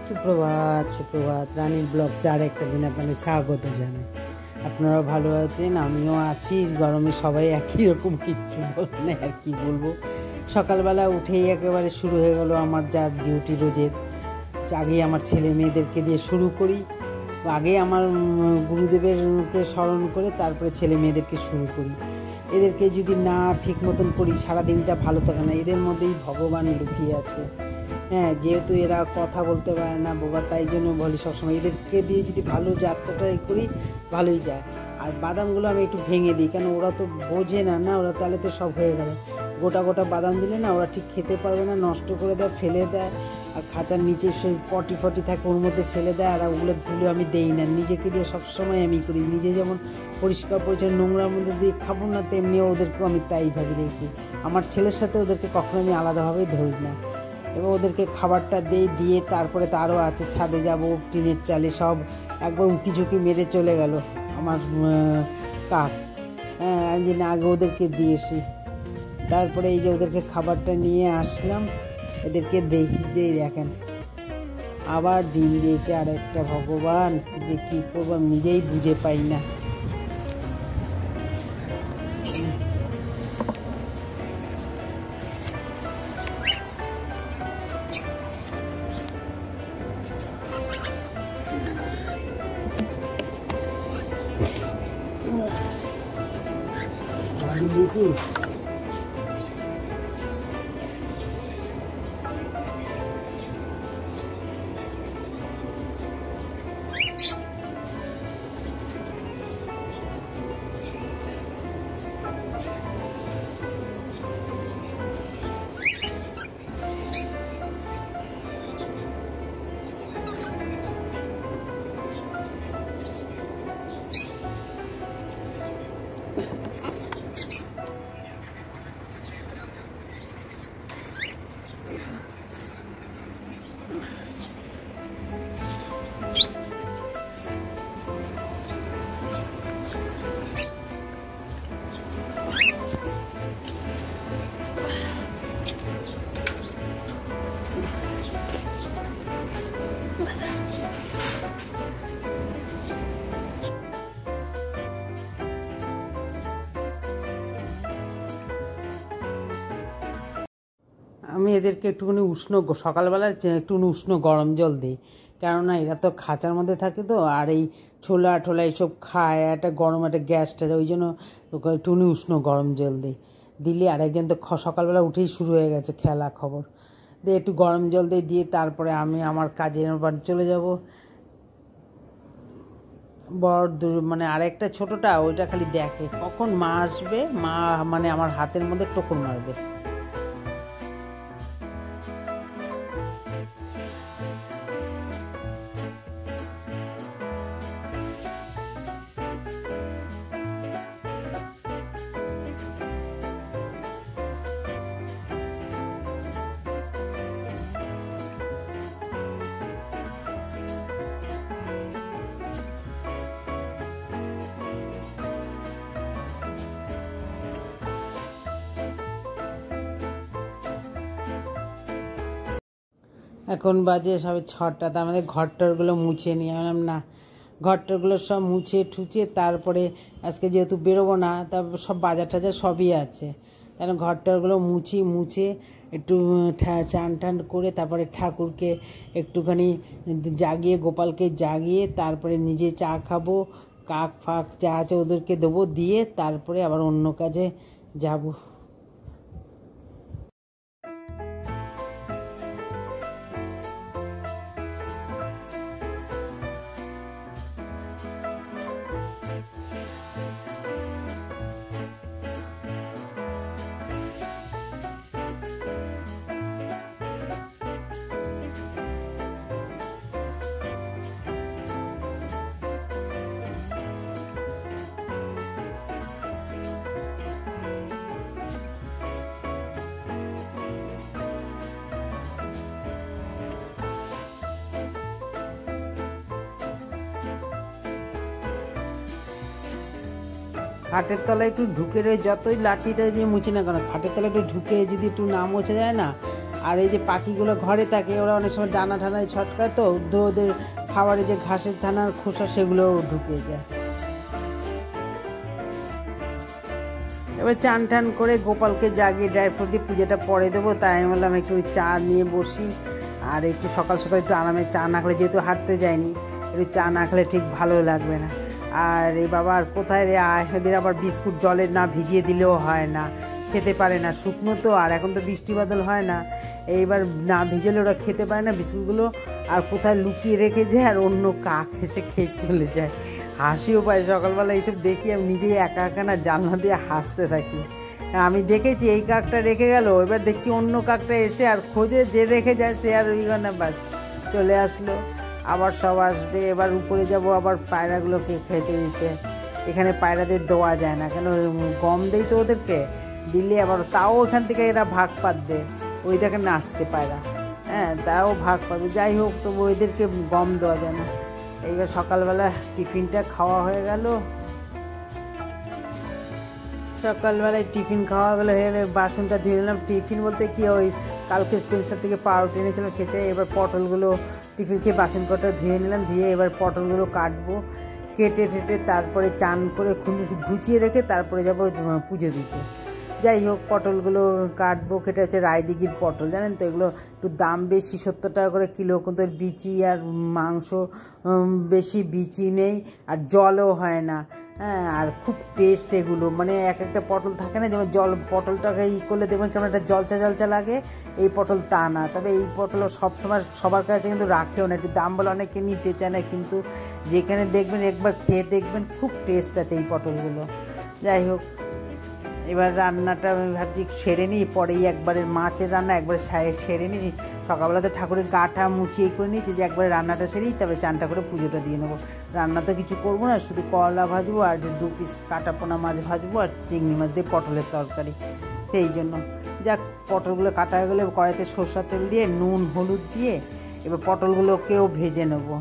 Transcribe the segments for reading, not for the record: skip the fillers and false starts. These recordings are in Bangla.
সুপ্রভাত সুপ্রভাত, রানীর ব্লগসে আর একটা দিন আপনাদের স্বাগত জানাই। আপনারাও ভালো আছেন, আমিও আছি। গরমে সবাই একই রকম, কিচ্ছু বলে আর কি বলবো। সকালবেলা উঠেই একেবারে শুরু হয়ে গেল আমার যা ডিউটি রোজের। আগে আমার ছেলে মেয়েদেরকে দিয়ে শুরু করি, আগে আমার গুরুদেবেরকে স্মরণ করে তারপরে ছেলে মেয়েদেরকে শুরু করি। এদেরকে যদি না ঠিক মতন করি সারাদিনটা ভালো থাকে না। এদের মধ্যেই ভগবান লুকিয়ে আছে। হ্যাঁ, যেহেতু এরা কথা বলতে পারে না বাবা, তাই জন্য বলি সবসময় এদেরকে দিয়ে যদি ভালো যাত্রাটা করি ভালোই যায়। আর বাদামগুলো আমি একটু ভেঙে দিই, কেন ওরা তো বোঝে না, ওরা তাহলে তো সব হয়ে গেল। গোটা গোটা বাদাম দিলে না ওরা ঠিক খেতে পারবে না, নষ্ট করে দেয়, ফেলে দেয়। আর খাঁচার নিচে সেই পটি ফটি থাকে ওর মধ্যে ফেলে দেয়, আর ওগুলো ধুলে আমি দেই না। নিজেকে দিয়ে সবসময় আমি করি। নিজে যেমন পরিষ্কার পরিচ্ছন্ন নোংরার মধ্যে দিয়ে খাবো না, তেমনি ওদেরকেও আমি তাইভাবে দেখি। আমার ছেলের সাথে ওদেরকে কখনো আমি আলাদাভাবেই ধরি না। এবং ওদেরকে খাবারটা দিয়ে তারপরে তো আরও আছে, ছাদে যাব, টিনের চালে সব একবার উঁকি ঝুঁকি মেরে চলে গেল আমার কাক। হ্যাঁ, আমি যে আগে ওদেরকে দিয়েছি, তারপরে এই যে ওদেরকে খাবারটা নিয়ে আসলাম, এদেরকে দিয়ে দেখেন আবার ডিম দিয়েছে আর একটা। ভগবান, যে কী করবো আমি নিজেই বুঝে পাই না। দিয়েছি আমি এদেরকে একটুখানি সকালবেলা একটুখানি উষ্ণ গরম জল দিই, কেননা এরা তো খাঁচার মধ্যে থাকে তো, আর এই ছোলা টোলা এইসব খায়, একটা গরম একটা গ্যাসটা, ওই জন্য একটুখানি উষ্ণ গরম জল দিলে আরেকজন তো সকালবেলা উঠেই শুরু হয়ে গেছে খেলা খবর দিয়ে, একটু গরম জল দিয়ে তারপরে আমি আমার কাজে বাড়ি চলে যাব। মানে আরেকটা ছোটোটা ওইটা খালি দেখে কখন মা আসবে, মা মানে আমার হাতের মধ্যে টোকর মারবে। এখন বাজে সবে 6টা, তো আমাদের ঘরটরগুলো মুছে নিয়ে বললাম না, ঘরটরগুলো সব মুছে ঠুচে তারপরে আজকে যেহেতু বেরোবো না, তারপর সব বাজার টাজার সবই আছে, তাহলে ঘরটরগুলো মুছে একটু চান টান করে তারপরে ঠাকুরকে একটুখানি জাগিয়ে, গোপালকে জাগিয়ে তারপরে নিজে চা খাবো, কাক ফাক যা আছে ওদেরকে দেবো, দিয়ে তারপরে আবার অন্য কাজে যাব। খাটের তলায় একটু ঢুকে রয়ে যতই লাঠিটা দিয়ে মুছি না কেন, খাটের তলায় একটু ঢুকে যদি একটু না মোছা যায় না, আর এই যে পাখিগুলো ঘরে থাকে, ওরা অনেক সময় ডানা ঠানায় ছটকায়, তো ওদের খাবারে যে ঘাসের থানার খোসা সেগুলোও ঢুকে যায়। এবার চান টান করে গোপালকে জাগিয়ে ড্রাই ফ্রুট দিয়ে পুজোটা পরে দেবো, তাই আমি বললাম একটু চা নিয়ে বসি, আর একটু সকাল সকাল একটু আরামে চা না খেলে, যেহেতু হাঁটতে যায়নি, একটু চা না খেলে ঠিক ভালো লাগবে না। আর এই বাবা আর কোথায় রে, এদের আবার বিস্কুট জলে না ভিজিয়ে দিলেও হয় না, খেতে পারে না, শুকনো তো, আর এখন তো বৃষ্টি বাদল হয় না, এইবার না ভিজালে ওরা খেতে পারে না বিস্কুটগুলো, আর কোথায় লুকিয়ে রেখে যায়, আর অন্য কাক এসে খেয়ে চলে যায়। হাসিও পায় সকালবেলা এইসব দেখি, আমি নিজেই একা একা না জানলা দিয়ে হাসতে থাকি। আমি দেখেছি এই কাকটা রেখে গেল, এবার দেখছি অন্য কাকটা এসে আর খোঁজে, যে রেখে যায় সে আর ওই না, বাস চলে আসলো, আবার সব আসবে। এবার উপরে যাব আবার পায়রাগুলোকে খেতে দিতে, এখানে পায়রাদের দেওয়া যায় না, কেন গম দেই তো ওদেরকে, দিলে আবার তাও ওখান থেকে এরা ভাগ পাতবে, ওই দেখে নাচছে পায়রা, হ্যাঁ তাও ভাগ পাবে, যাই হোক তবু ওদেরকে গম দেওয়া যায় না। এইবার সকালবেলা টিফিনটা খাওয়া হয়ে গেল, সকালবেলায় টিফিন খাওয়া গেলো, বাসনটা ধুয়ে নিলাম। টিফিন বলতে কি, ওই কালকে স্পেন্সার থেকে পাউরুটি এনেছিলাম সেটাই। এবার পটলগুলো টিফিন খেয়ে বাসন কটা ধুয়ে নিলাম, ধুয়ে এবার পটলগুলো কাটবো, কেটে টেটে তারপরে চান করে গুছিয়ে রেখে তারপরে যাবো পুজো দিতে। যাই হোক পটলগুলো কাটবো, কেটে হচ্ছে রায়দিঘির পটল, জানেন তো এগুলো একটু দাম বেশি, 70 টাকা করে কিলো, কিন্তু বিচি আর মাংস বেশি, বিচি নেই আর জলও হয় না, হ্যাঁ, আর খুব টেস্ট এগুলো, মানে এক একটা পটল থাকে না, যেমন জল পটলটাকে করলে দেখবেন কেমন একটা জলচা জলচা লাগে, এই পটল তা না। তবে এই পটল সবসময় সবার কাছে কিন্তু রাখেও না, একটু দাম বলে অনেকে নিতে চায় না, কিন্তু যেখানে দেখবেন একবার খেয়ে দেখবেন খুব টেস্ট আছে এই পটলগুলো। যাই হোক এবার রান্নাটা আমি ভাবছি সেরে নিই, পরেই একবারে মাছের রান্না একবারে সেরে নিই, সকালবেলা তো ঠাকুরের গাটা মুছিয়ে করে নিয়েছি, যে একবারে রান্নাটা সেরেই তবে চানটা করে পুজোটা দিয়ে নেবো। রান্না তো কিছু করবো না, শুধু করলা ভাজবো আর 2 পিস কাটা পোনা মাছ ভাজবো আর চিংড়ি মাছ দিয়ে পটলের তরকারি, সেই জন্য যাক পটলগুলো কাটা হয়ে গেলে কড়াইতে সরষের তেল দিয়ে নুন হলুদ দিয়ে এবার পটলগুলোকেও ভেজে নেবো,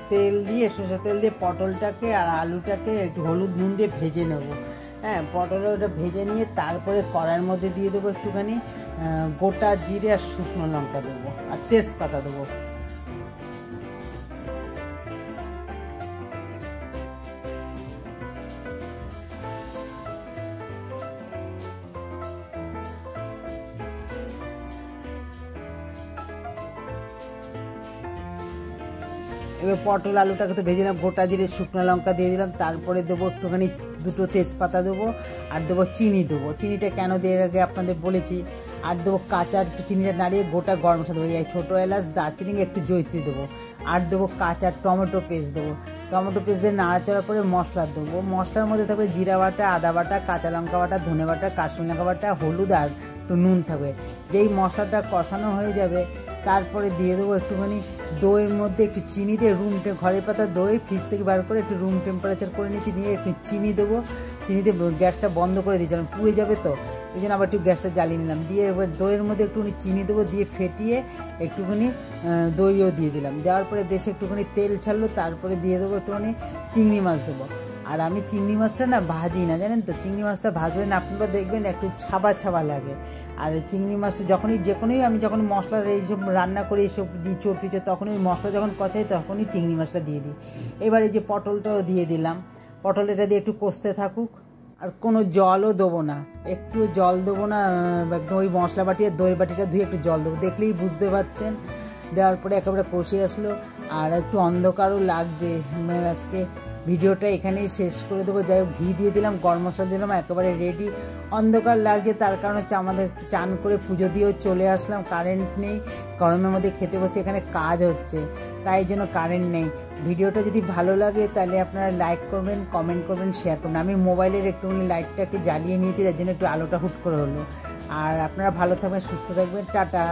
তেল দিয়ে সরষের তেল দিয়ে পটলটাকে আর আলুটাকে একটু হলুদ নুন দিয়ে ভেজে নেব। হ্যাঁ, পটলটা ওটা ভেজে নিয়ে তারপরে কড়াইয়ের মধ্যে দিয়ে দেবো একটুখানি গোটা জিরে আর শুকনো লঙ্কা দেবো আর তেজপাতা দেবো। এবার পটল আলুটাকে তো ভেজে নিলাম, গোটা জিরে শুকনো লঙ্কা দিয়ে দিলাম, তারপরে দেবো একটুখানি 2 তেজপাতা দেবো আর দেবো চিনি দেবো, চিনিটা কেন দিয়ে আগে আপনাদের বলেছি, আর দেবো কাঁচা একটু চিনিটা নাড়িয়ে গোটা গরম মশলা দেবো, এই ছোটো এলাচ দারচিনি একটু জয়িত্রী দেবো, আর দেবো কাঁচা টমেটো পেস্ট দেবো, টমেটো পেস্ট দিয়ে নাড়াচাড়া করে মশলা দেবো, মশলার মধ্যে থাকবে জিরা বাটা, আদা বাটা, কাঁচা লঙ্কা বাটা, ধনে বাটা, কাশ্মীরি লঙ্কা বাটা, হলুদ আর একটু নুন থাকবে। যেই মশলাটা কষানো হয়ে যাবে তারপরে দিয়ে দেবো একটুখানি দইয়ের মধ্যে একটু চিনি দিয়ে ঘরের পাতা দই ফ্রিজ থেকে বার করে একটু রুম টেম্পারেচার করে নিয়েছি, দিয়ে একটু চিনি দেবো, চিনি দিয়ে গ্যাসটা বন্ধ করে দিয়েছিলাম, পুড়ে যাবে তো এই জন্য আবার একটু গ্যাসটা জ্বালিয়ে নিলাম, দিয়ে এবার দইয়ের মধ্যে একটুখানি চিনি দেবো, দিয়ে ফেটিয়ে একটুখানি দইও দিয়ে দিলাম, দেওয়ার পরে বেশ একটুখানি তেল ছাড়লো, তারপরে দিয়ে দেবো একটুখানি চিংড়ি মাছ দেবো। আর আমি চিংড়ি মাছটা না ভাজি না, জানেন তো, চিংড়ি মাছটা ভাজলে না আপনারা দেখবেন একটু ছাবা ছাবা লাগে, আর চিংড়ি মাছটা যখনই আমি যখন মশলার এইসব রান্না করি এইসব ইঁচড় পিঁচড় তখনই মশলা যখন কষাই তখনই চিংড়ি মাছটা দিয়ে দিই। এবার এই যে পটলটাও দিয়ে দিলাম, পটল এটা দিয়ে একটু কষতে থাকুক, আর কোনো জলও দেবো না, একটু জল দেবো না, একদম ওই মশলা বাটি আর দই বাটিটা ধুয়ে একটু জল দেবো, দেখলেই বুঝতে পারছেন। দেওয়ার পরে একেবারে কষে আসলো, আর একটু অন্ধকারও লাগছে, আজকে ভিডিওটা এখানেই শেষ করে দেবো। যাই হোক ঘি দিয়ে দিলাম, গরম মশলা দিলাম, একেবারে রেডি। অন্ধকার লাগছে তার কারণ হচ্ছে আমাদের চান করে পুজো দিয়েও চলে আসলাম, কারেন্ট নেই, গরমের মধ্যে খেতে বসে এখানে কাজ হচ্ছে তাই জন্য কারেন্ট নেই। ভিডিওটা যদি ভালো লাগে তাহলে আপনারা লাইক করবেন, কমেন্ট করবেন, শেয়ার করবেন। আমি মোবাইলের একটুখানি লাইটটাকে জ্বালিয়ে নিয়েছি, তার জন্য একটু আলোটা হুট করে হলো। আর আপনারা ভালো থাকবেন, সুস্থ থাকবেন, টাটা।